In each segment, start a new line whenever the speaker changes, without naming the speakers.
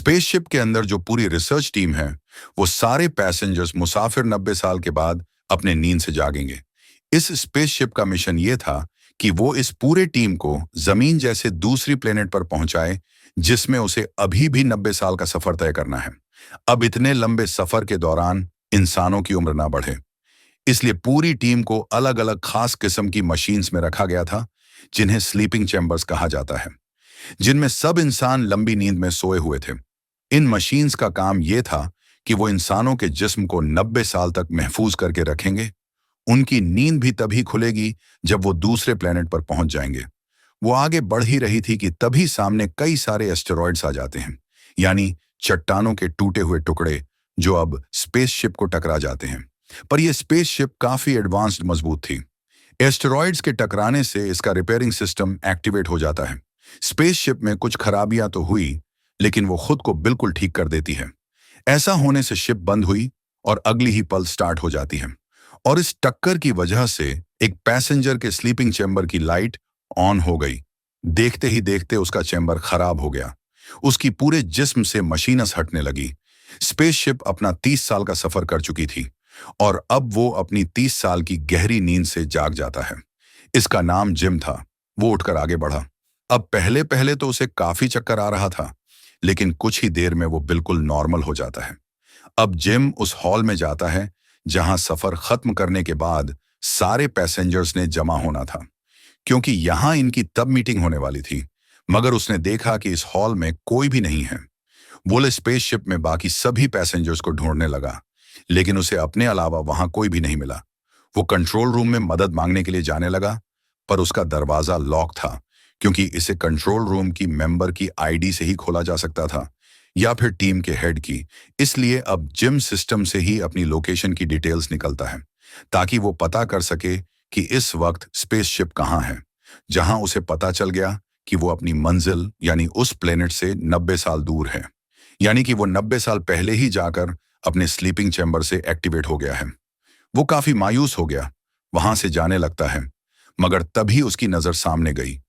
Spaceship के अंदर जो पूरी रिसर्च टीम है, वो सारे पैसेंजर्स मुसाफिर 90 साल के बाद अपने नींद से जागेंगे। इस स्पेसशिप का मिशन ये था कि वो इस पूरे टीम को जमीन जैसे दूसरी प्लेनेट पर पहुंचाए, जिसमें उसे अभी भी 90 साल का सफर तय करना है। अब इतने लंबे सफर के दौरान इंसानों की उम्र ना बढ़े, इसलिए पूरी टीम को अलग अलग खास किस्म की मशीन्स में रखा गया था, जिन्हें स्लीपिंग चैम्बर्स कहा जाता है, जिनमें सब इंसान लंबी नींद में सोए हुए थे। इन मशीन्स का काम यह था कि वो इंसानों के जिस्म को 90 साल तक महफूज करके रखेंगे। उनकी नींद भी तभी खुलेगी जब वो दूसरे प्लेनेट पर पहुंच जाएंगे। वो आगे बढ़ ही रही थी कि तभी सामने कई सारे एस्टेरॉयड्स आ जाते हैं, यानी चट्टानों के टूटे हुए टुकड़े जो अब स्पेसशिप को टकरा जाते हैं। पर यह स्पेसशिप काफी एडवांस्ड मजबूत थी। एस्टेरॉयड्स के टकराने से इसका रिपेयरिंग सिस्टम एक्टिवेट हो जाता है। स्पेसशिप में कुछ खराबियां तो हुई, लेकिन वो खुद को बिल्कुल ठीक कर देती है। ऐसा होने से शिप बंद हुई और अगली ही पल स्टार्ट हो जाती है। और इस टक्कर की वजह से एक पैसेंजर के स्लीपिंग चैम्बर की लाइट ऑन हो गई। देखते ही देखते उसका चैम्बर खराब हो गया। उसकी पूरे जिस्म से मशीनस हटने लगी। स्पेसशिप अपना 30 साल का सफर कर चुकी थी और अब वो अपनी 30 साल की गहरी नींद से जाग जाता है। इसका नाम जिम था। वो उठकर आगे बढ़ा। अब पहले पहले तो उसे काफी चक्कर आ रहा था, लेकिन कुछ ही देर में वो बिल्कुल नॉर्मल हो जाता है। अब जिम उस हॉल में जाता है जहां सफर खत्म करने के बाद सारे पैसेंजर्स ने जमा होना था, क्योंकि यहां इनकी तब मीटिंग होने वाली थी। मगर उसने देखा कि इस हॉल में कोई भी नहीं है। वो स्पेसशिप में बाकी सभी पैसेंजर्स को ढूंढने लगा, लेकिन उसे अपने अलावा वहां कोई भी नहीं मिला। वो कंट्रोल रूम में मदद मांगने के लिए जाने लगा, पर उसका दरवाजा लॉक था, क्योंकि इसे कंट्रोल रूम की मेंबर की आईडी से ही खोला जा सकता था, या फिर टीम के हेड की। इसलिए अब जिम सिस्टम से ही अपनी लोकेशन की डिटेल्स निकलता है, ताकि वो पता कर सके कि इस वक्त स्पेसशिप कहाँ है। जहां उसे पता चल गया कि वो अपनी मंजिल यानी उस प्लेनेट से 90 साल दूर है, यानी कि वो 90 साल पहले ही जाकर अपने स्लीपिंग चैम्बर से एक्टिवेट हो गया है। वो काफी मायूस हो गया, वहां से जाने लगता है। मगर तभी उसकी नजर सामने गई।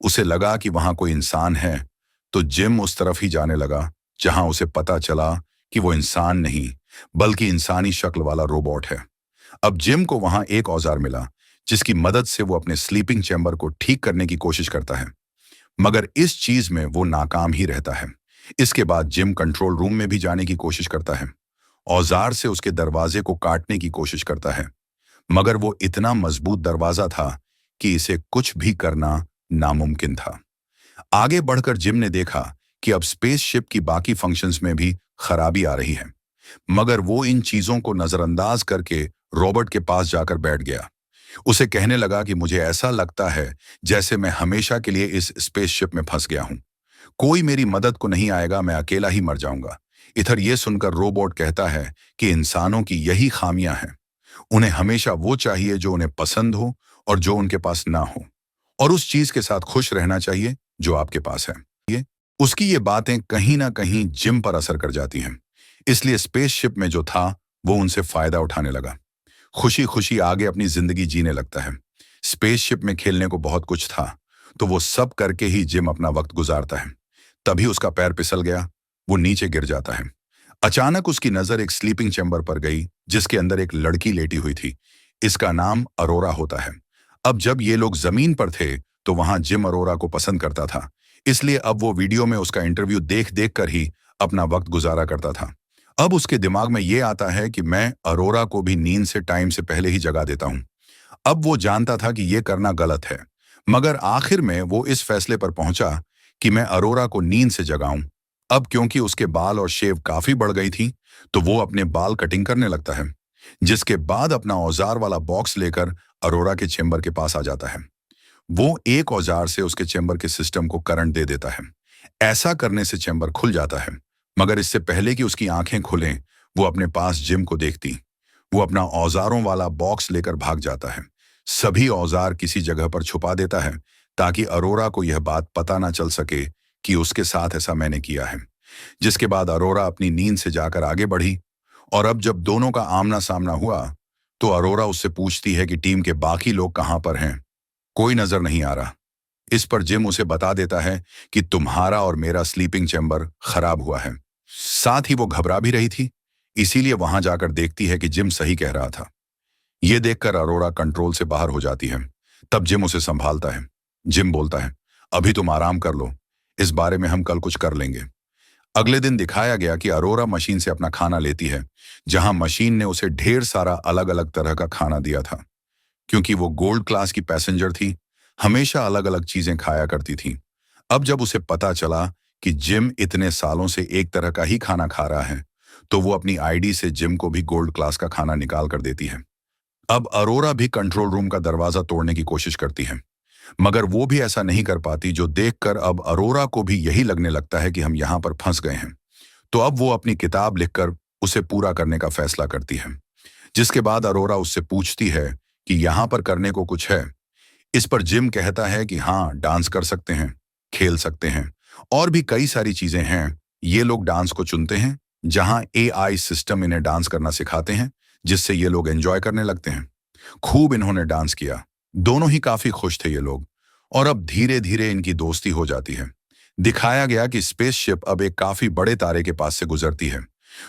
उसे लगा कि वहां कोई इंसान है, तो जिम उस तरफ ही जाने लगा, जहां उसे पता चला कि वो इंसान नहीं, बल्कि इंसानी शक्ल वाला रोबोट है। अब जिम को वहां एक औजार मिला, जिसकी मदद से वो अपने स्लीपिंग चैम्बर को ठीक करने की कोशिश करता है, मगर इस चीज में वो नाकाम ही रहता है। इसके बाद जिम कंट्रोल रूम में भी जाने की कोशिश करता है। औजार से उसके दरवाजे को काटने की कोशिश करता है, मगर वो इतना मजबूत दरवाजा था कि इसे कुछ भी करना नामुमकिन था। आगे बढ़कर जिम ने देखा कि अब स्पेसशिप की बाकी फंक्शंस में भी खराबी आ रही है, मगर वो इन चीजों को नजरअंदाज करके रॉबर्ट के पास जाकर बैठ गया। उसे कहने लगा कि मुझे ऐसा लगता है जैसे मैं हमेशा के लिए इस स्पेसशिप में फंस गया हूं। कोई मेरी मदद को नहीं आएगा, मैं अकेला ही मर जाऊंगा। इधर ये सुनकर रोबोट कहता है कि इंसानों की यही खामियां हैं। उन्हें हमेशा वो चाहिए जो उन्हें पसंद हो और जो उनके पास ना हो, और उस चीज के साथ खुश रहना चाहिए जो आपके पास है। ये उसकी ये बातें कहीं ना कहीं जिम पर असर कर जाती हैं। इसलिए स्पेसशिप में जो था वो उनसे फायदा उठाने लगा। खुशी खुशी आगे अपनी जिंदगी जीने लगता है। स्पेसशिप में खेलने को बहुत कुछ था, तो वो सब करके ही जिम अपना वक्त गुजारता है। तभी उसका पैर फिसल गया। वो नीचे गिर जाता है। अचानक उसकी नजर एक स्लीपिंग चैम्बर पर गई, जिसके अंदर एक लड़की लेटी हुई थी। इसका नाम अरोरा होता है। अब जब ये लोग जमीन पर थे, तो वहां जिम अरोरा को पसंद करता था, इसलिए अब वो वीडियो में उसका इंटरव्यू देख देख कर ही अपना वक्त गुजारा करता था। अब उसके दिमाग में ये आता है कि मैं अरोरा को भी नींद से टाइम से पहले ही जगा देता हूं। अब वो जानता था कि ये करना गलत है, मगर आखिर में वो इस फैसले पर पहुंचा कि मैं अरोरा को नींद से जगाऊं। अब क्योंकि उसके बाल और शेव काफी बढ़ गई थी, तो वो अपने बाल कटिंग करने लगता है, जिसके बाद अपना औजार वाला बॉक्स लेकर अरोरा के चेंबर के पास आ जाता है। वो एक औजार से उसके चेंबर के सिस्टम को करंट दे देता है। ऐसा करने से चेंबर खुल जाता है, मगर इससे पहले कि उसकी आंखें खुलें, वो अपने पास जिम को देखती। वो अपना औजारों वाला बॉक्स लेकर भाग जाता है। सभी औजार किसी जगह पर छुपा देता है, ताकि अरोरा को यह बात पता ना चल सके कि उसके साथ ऐसा मैंने किया है। जिसके बाद अरोरा अपनी नींद से जाकर आगे बढ़ी, और अब जब दोनों का आमना सामना हुआ, तो अरोरा उससे पूछती है कि टीम के बाकी लोग कहां पर हैं। कोई नजर नहीं आ रहा। इस पर जिम उसे बता देता है कि तुम्हारा और मेरा स्लीपिंग चैम्बर खराब हुआ है। साथ ही वो घबरा भी रही थी, इसीलिए वहां जाकर देखती है कि जिम सही कह रहा था। ये देखकर अरोरा कंट्रोल से बाहर हो जाती है। तब जिम उसे संभालता है। जिम बोलता है, अभी तुम आराम कर लो, इस बारे में हम कल कुछ कर लेंगे। अगले दिन दिखाया गया कि अरोरा मशीन से अपना खाना लेती है, जहां मशीन ने उसे ढेर सारा अलग अलग तरह का खाना दिया था। क्योंकि वो गोल्ड क्लास की पैसेंजर थी, हमेशा अलग अलग चीजें खाया करती थी। अब जब उसे पता चला कि जिम इतने सालों से एक तरह का ही खाना खा रहा है, तो वो अपनी आईडी से जिम को भी गोल्ड क्लास का खाना निकाल कर देती है। अब अरोरा भी कंट्रोल रूम का दरवाजा तोड़ने की कोशिश करती है, मगर वो भी ऐसा नहीं कर पाती, जो देखकर अब अरोरा को भी यही लगने लगता है कि हम यहाँ पर फंस गए हैं। तो अब वो अपनी किताब लिखकर उसे पूरा करने का फैसला करती है। जिसके बाद अरोरा उससे पूछती है कि यहाँ पर करने को कुछ है। इस पर जिम कहता है कि हाँ, डांस कर सकते हैं, खेल सकते हैं, और भी कई सारी चीजें हैं। ये लोग डांस को चुनते हैं, जहां एआई सिस्टम इन्हें डांस करना सिखाते हैं, जिससे ये लोग एंजॉय करने लगते हैं। खूब इन्होंने डांस किया, दोनों ही काफी खुश थे ये लोग, और अब धीरे धीरे इनकी दोस्ती हो जाती है। दिखाया गया कि स्पेसशिप अब एक काफी बड़े तारे के पास से गुजरती है,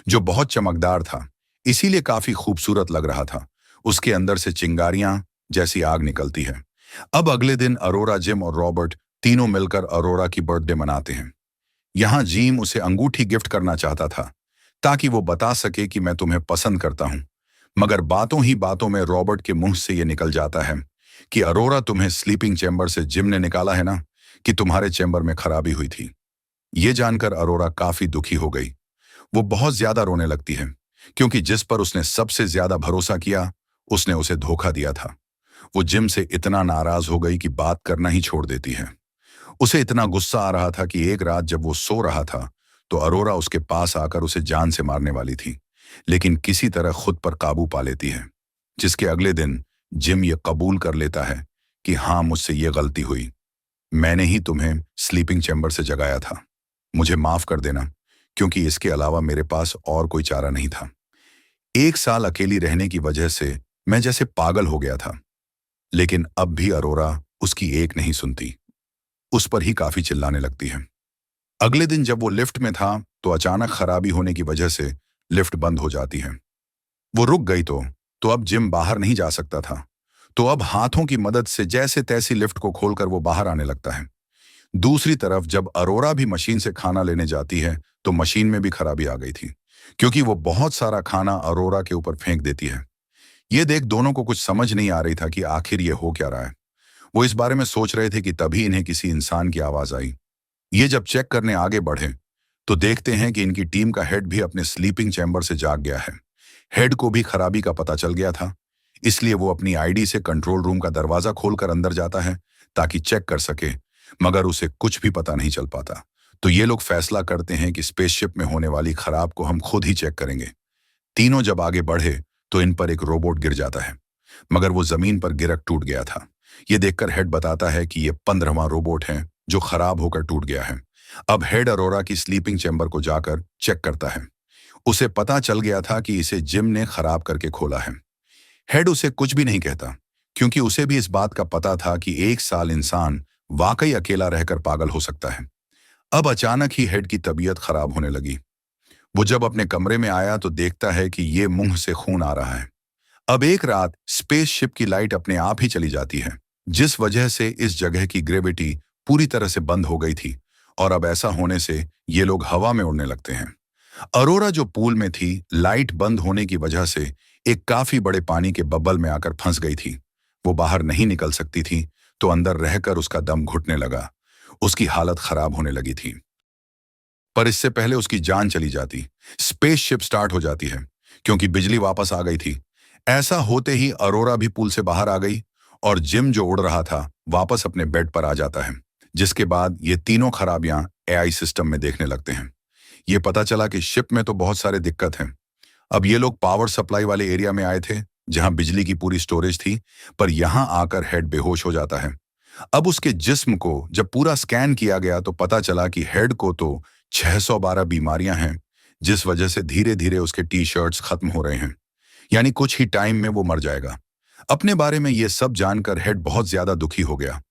जो बहुत चमकदार था, इसीलिए काफी खूबसूरत लग रहा था। उसके अंदर से चिंगारियां जैसी आग निकलती है। अब अगले दिन अरोरा, जिम और रॉबर्ट तीनों मिलकर अरोरा की बर्थडे मनाते हैं। यहां जिम उसे अंगूठी गिफ्ट करना चाहता था, ताकि वो बता सके कि मैं तुम्हें पसंद करता हूं। मगर बातों ही बातों में रॉबर्ट के मुंह से यह निकल जाता है कि अरोरा, तुम्हें स्लीपिंग चैम्बर से जिम ने निकाला है ना, कि तुम्हारे चैम्बर में खराबी हुई थी। ये जानकर अरोरा काफी दुखी हो गई। वो बहुत ज्यादा रोने लगती है, क्योंकि जिस पर उसने सबसे ज्यादा भरोसा किया, उसने उसे धोखा दिया था। वो जिम से इतना नाराज हो गई कि बात करना ही छोड़ देती है। उसे इतना गुस्सा आ रहा था कि एक रात जब वो सो रहा था, तो अरोरा उसके पास आकर उसे जान से मारने वाली थी, लेकिन किसी तरह खुद पर काबू पा लेती है। जिसके अगले दिन जिम ये कबूल कर लेता है कि हाँ, मुझसे ये गलती हुई, मैंने ही तुम्हें स्लीपिंग चैम्बर से जगाया था, मुझे माफ कर देना, क्योंकि इसके अलावा मेरे पास और कोई चारा नहीं था। 1 साल अकेली रहने की वजह से मैं जैसे पागल हो गया था। लेकिन अब भी अरोरा उसकी एक नहीं सुनती, उस पर ही काफी चिल्लाने लगती है। अगले दिन जब वो लिफ्ट में था, तो अचानक खराबी होने की वजह से लिफ्ट बंद हो जाती है। वो रुक गई तो अब जिम बाहर नहीं जा सकता था। तो अब हाथों की मदद से जैसे तैसी लिफ्ट को खोलकर वो बाहर आने लगता है। दूसरी तरफ जब अरोरा भी मशीन से खाना लेने जाती है, तो मशीन में भी खराबी आ गई थी, क्योंकि वो बहुत सारा खाना अरोरा के ऊपर फेंक देती है। ये देख दोनों को कुछ समझ नहीं आ रही था कि आखिर ये हो क्या रहा है। वो इस बारे में सोच रहे थे कि तभी इन्हें किसी इंसान की आवाज आई। ये जब चेक करने आगे बढ़े, तो देखते हैं कि इनकी टीम का हेड भी अपने स्लीपिंग चैम्बर से जाग गया है। हेड को भी खराबी का पता चल गया था, इसलिए वो अपनी आईडी से कंट्रोल रूम का दरवाजा खोलकर अंदर जाता है, ताकि चेक कर सके, मगर उसे कुछ भी पता नहीं चल पाता। तो ये लोग फैसला करते हैं कि स्पेसशिप में होने वाली खराब को हम खुद ही चेक करेंगे। तीनों जब आगे बढ़े, तो इन पर एक रोबोट गिर जाता है, मगर वो जमीन पर गिरक टूट गया था। ये देखकर हेड बताता है कि ये 15वां रोबोट है जो खराब होकर टूट गया है। अब हेड अरोरा की स्लीपिंग चैम्बर को जाकर चेक करता है। उसे पता चल गया था कि इसे जिम ने खराब करके खोला है। हेड उसे कुछ भी नहीं कहता, क्योंकि उसे भी इस बात का पता था कि 1 साल इंसान वाकई अकेला रहकर पागल हो सकता है। अब अचानक ही हेड की तबीयत खराब होने लगी। वो जब अपने कमरे में आया, तो देखता है कि ये मुंह से खून आ रहा है। अब एक रात स्पेसशिप की लाइट अपने आप ही चली जाती है, जिस वजह से इस जगह की ग्रेविटी पूरी तरह से बंद हो गई थी, और अब ऐसा होने से ये लोग हवा में उड़ने लगते हैं। अरोरा जो पूल में थी, लाइट बंद होने की वजह से एक काफी बड़े पानी के बबल में आकर फंस गई थी। वो बाहर नहीं निकल सकती थी, तो अंदर रहकर उसका दम घुटने लगा। उसकी हालत खराब होने लगी थी, पर इससे पहले उसकी जान चली जाती। स्पेसशिप स्टार्ट हो जाती है, क्योंकि बिजली वापस आ गई थी। ऐसा होते ही अरोरा भी पूल से बाहर आ गई, और जिम जो उड़ रहा था वापस अपने बेड पर आ जाता है। जिसके बाद ये तीनों खराबियां एआई सिस्टम में देखने लगते हैं। ये पता चला कि शिप में तो बहुत सारे दिक्कत हैं। अब ये लोग पावर सप्लाई वाले एरिया में आए थे, जहां बिजली की पूरी स्टोरेज थी, पर यहां आकर हेड बेहोश हो जाता है। अब उसके जिस्म को जब पूरा स्कैन किया गया, तो पता चला कि हेड को तो 612 बीमारियां हैं, जिस वजह से धीरे धीरे उसके टी शर्ट्स खत्म हो रहे हैं, यानी कुछ ही टाइम में वो मर जाएगा। अपने बारे में ये सब जानकर हेड बहुत ज्यादा दुखी हो गया।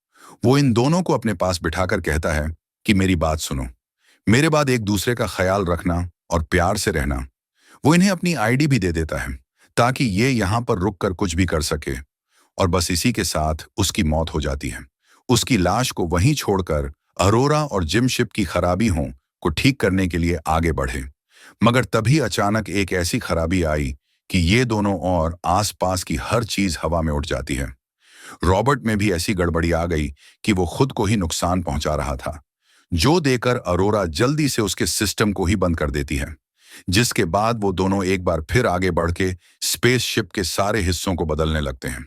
वो इन दोनों को अपने पास बिठाकर कहता है कि मेरी बात सुनो, मेरे बाद एक दूसरे का ख्याल रखना और प्यार से रहना। वो इन्हें अपनी आईडी भी दे देता है ताकि ये यहाँ पर रुक कर कुछ भी कर सके। और बस इसी के साथ उसकी मौत हो जाती है। उसकी लाश को वहीं छोड़कर अरोरा और जिम शिप की खराबी को ठीक करने के लिए आगे बढ़े। मगर तभी अचानक एक ऐसी खराबी आई कि ये दोनों और आसपास की हर चीज हवा में उड़ जाती है। रॉबर्ट में भी ऐसी गड़बड़ी आ गई कि वो खुद को ही नुकसान पहुंचा रहा था, जो देकर अरोरा जल्दी से उसके सिस्टम को ही बंद कर देती है। जिसके बाद वो दोनों एक बार फिर आगे बढ़ के स्पेसशिप के सारे हिस्सों को बदलने लगते हैं।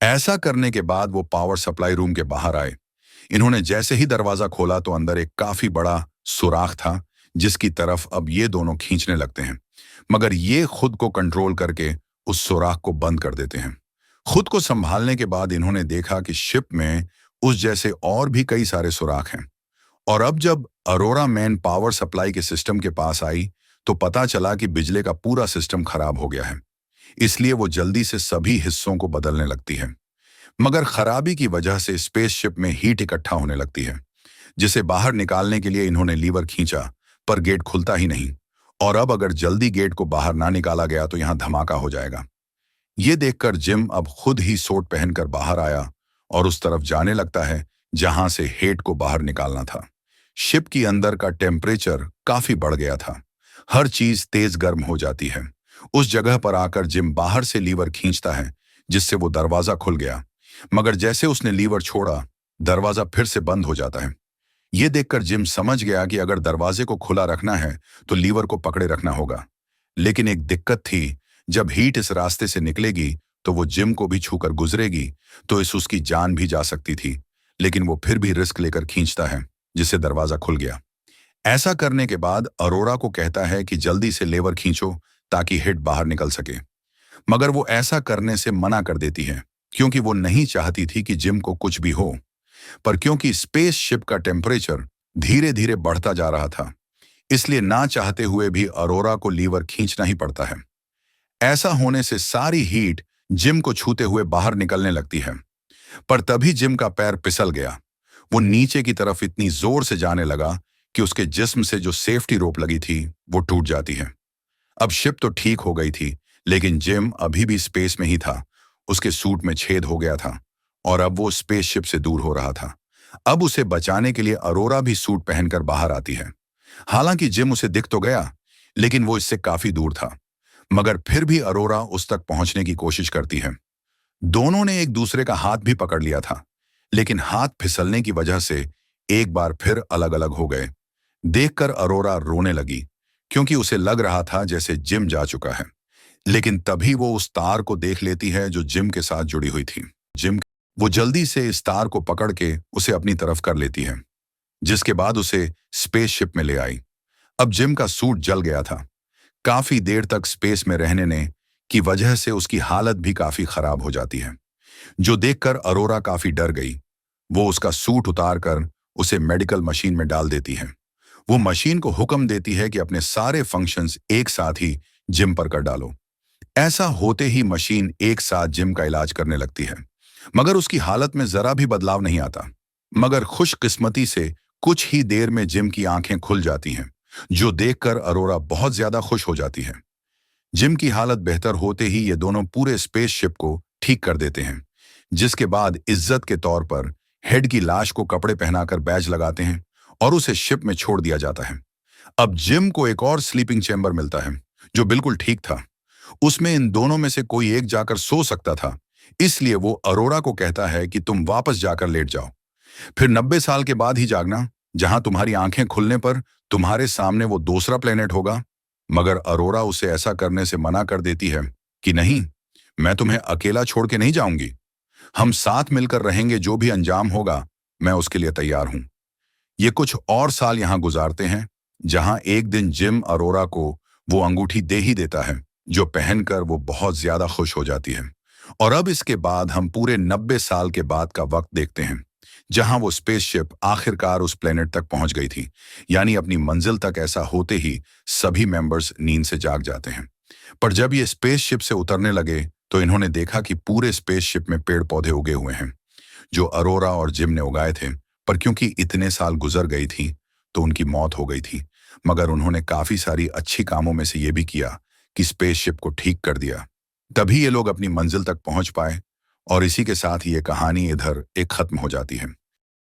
ऐसा करने के बाद वो पावर सप्लाई रूम के बाहर आए। इन्होंने जैसे ही दरवाजा खोला तो अंदर एक काफी बड़ा सुराख था, जिसकी तरफ अब ये दोनों खींचने लगते हैं। मगर ये खुद को कंट्रोल करके उस सुराख को बंद कर देते हैं। खुद को संभालने के बाद इन्होंने देखा कि शिप में उस जैसे और भी कई सारे सुराख हैं। और अब जब अरोरा मैन पावर सप्लाई के सिस्टम के पास आई तो पता चला कि बिजली का पूरा सिस्टम खराब हो गया है। इसलिए वो जल्दी से सभी हिस्सों को बदलने लगती है। मगर खराबी की वजह से स्पेसशिप में हीट इकट्ठा होने लगती है, जिसे बाहर निकालने के लिए इन्होंने लीवर खींचा, पर गेट खुलता ही नहीं। और अब अगर जल्दी गेट को बाहर ना निकाला गया तो यहां धमाका हो जाएगा। ये देखकर जिम अब खुद ही सूट पहनकर बाहर आया और उस तरफ जाने लगता है जहां से हेड को बाहर निकालना था। शिप के अंदर का टेम्परेचर काफी बढ़ गया था। हर चीज तेज गर्म हो जाती है। उस जगह पर आकर जिम बाहर से लीवर खींचता है, जिससे वो दरवाजा खुल गया। मगर जैसे उसने लीवर छोड़ा, दरवाजा फिर से बंद हो जाता है। ये देखकर जिम समझ गया कि अगर दरवाजे को खुला रखना है तो लीवर को पकड़े रखना होगा। लेकिन एक दिक्कत थी, जब हीट इस रास्ते से निकलेगी तो वो जिम को भी छूकर गुजरेगी, तो इस उसकी जान भी जा सकती थी। लेकिन वो फिर भी रिस्क लेकर खींचता है, जिससे दरवाजा खुल गया। ऐसा करने के बाद अरोरा को कहता है कि जल्दी से लेवर खींचो ताकि हिट बाहर निकल सके। मगर वो ऐसा करने से मना कर देती है, क्योंकि वो नहीं चाहती थी कि जिम को कुछ भी हो। पर क्योंकि स्पेसशिप का टेम्परेचर धीरे धीरे बढ़ता जा रहा था, इसलिए ना चाहते हुए भी अरोरा को लीवर खींचना ही पड़ता है। ऐसा होने से सारी हीट जिम को छूते हुए बाहर निकलने लगती है। पर तभी जिम का पैर फिसल गया। वो नीचे की तरफ इतनी जोर से जाने लगा कि उसके जिस्म से जो सेफ्टी रोप लगी थी वो टूट जाती है। अब शिप तो ठीक हो गई थी, लेकिन जिम अभी भी स्पेस में ही था। उसके सूट में छेद हो गया था और अब वो स्पेसशिप से दूर हो रहा था। अब उसे बचाने के लिए अरोरा भी सूट पहनकर बाहर आती है। हालांकि जिम उसे दिख तो गया, लेकिन वो इससे काफी दूर था। मगर फिर भी अरोरा उस तक पहुंचने की कोशिश करती है। दोनों ने एक दूसरे का हाथ भी पकड़ लिया था, लेकिन हाथ फिसलने की वजह से एक बार फिर अलग अलग हो गए। देखकर अरोरा रोने लगी, क्योंकि उसे लग रहा था जैसे जिम जा चुका है। लेकिन तभी वो उस तार को देख लेती है जो जिम के साथ जुड़ी हुई थी। वो जल्दी से इस तार को पकड़ के उसे अपनी तरफ कर लेती है, जिसके बाद उसे स्पेसशिप में ले आई। अब जिम का सूट जल गया था। काफी देर तक स्पेस में रहने ने की वजह से उसकी हालत भी काफी खराब हो जाती है, जो देखकर अरोरा काफी डर गई। वो उसका सूट उतारकर उसे मेडिकल मशीन में डाल देती है। वो मशीन को हुक्म देती है कि अपने सारे फंक्शंस एक साथ ही जिम पर कर डालो। ऐसा होते ही मशीन एक साथ जिम का इलाज करने लगती है, मगर उसकी हालत में जरा भी बदलाव नहीं आता। मगर खुशकिस्मती से कुछ ही देर में जिम की आंखें खुल जाती हैं, जो देखकर अरोरा बहुत ज्यादा खुश हो जाती है। जिम की हालत बेहतर होते ही ये दोनों पूरे स्पेसशिप को ठीक कर देते हैं, जिसके बाद इज्जत के तौर पर हेड की लाश को कपड़े पहनाकर बैज लगाते हैं और उसे शिप में छोड़ दिया जाता है। अब जिम को एक और स्लीपिंग चेंबर मिलता है, जो बिल्कुल ठीक था। उसमें इन दोनों में से कोई एक जाकर सो सकता था, इसलिए वो अरोरा को कहता है कि तुम वापस जाकर लेट जाओ, फिर 90 साल के बाद ही जागना, जहां तुम्हारी आंखें खुलने पर तुम्हारे सामने वो दूसरा प्लेनेट होगा। मगर अरोरा उसे ऐसा करने से मना कर देती है कि नहीं, मैं तुम्हें अकेला छोड़ के नहीं जाऊंगी। हम साथ मिलकर रहेंगे, जो भी अंजाम होगा मैं उसके लिए तैयार हूं। ये कुछ और साल यहां गुजारते हैं, जहां एक दिन जिम अरोरा को वो अंगूठी दे ही देता है, जो पहनकर वो बहुत ज्यादा खुश हो जाती है। और अब इसके बाद हम पूरे 90 साल के बाद का वक्त देखते हैं, जहां वो स्पेसशिप आखिरकार उस प्लेनेट तक पहुंच गई थी, यानी अपनी मंजिल तक। ऐसा होते ही सभी मेंबर्स नींद से जाग जाते हैं। पर जब ये स्पेसशिप से उतरने लगे तो इन्होंने देखा कि पूरे स्पेसशिप में पेड़ पौधे उगे हुए हैं, जो अरोरा और जिम ने उगाए थे, पर क्योंकि इतने साल गुजर गई थी तो उनकी मौत हो गई थी। मगर उन्होंने काफी सारी अच्छी कामों में से ये भी किया कि स्पेसशिप को ठीक कर दिया। तभी ये लोग अपनी मंजिल तक पहुंच पाए और इसी के साथ ये कहानी इधर एक खत्म हो जाती है।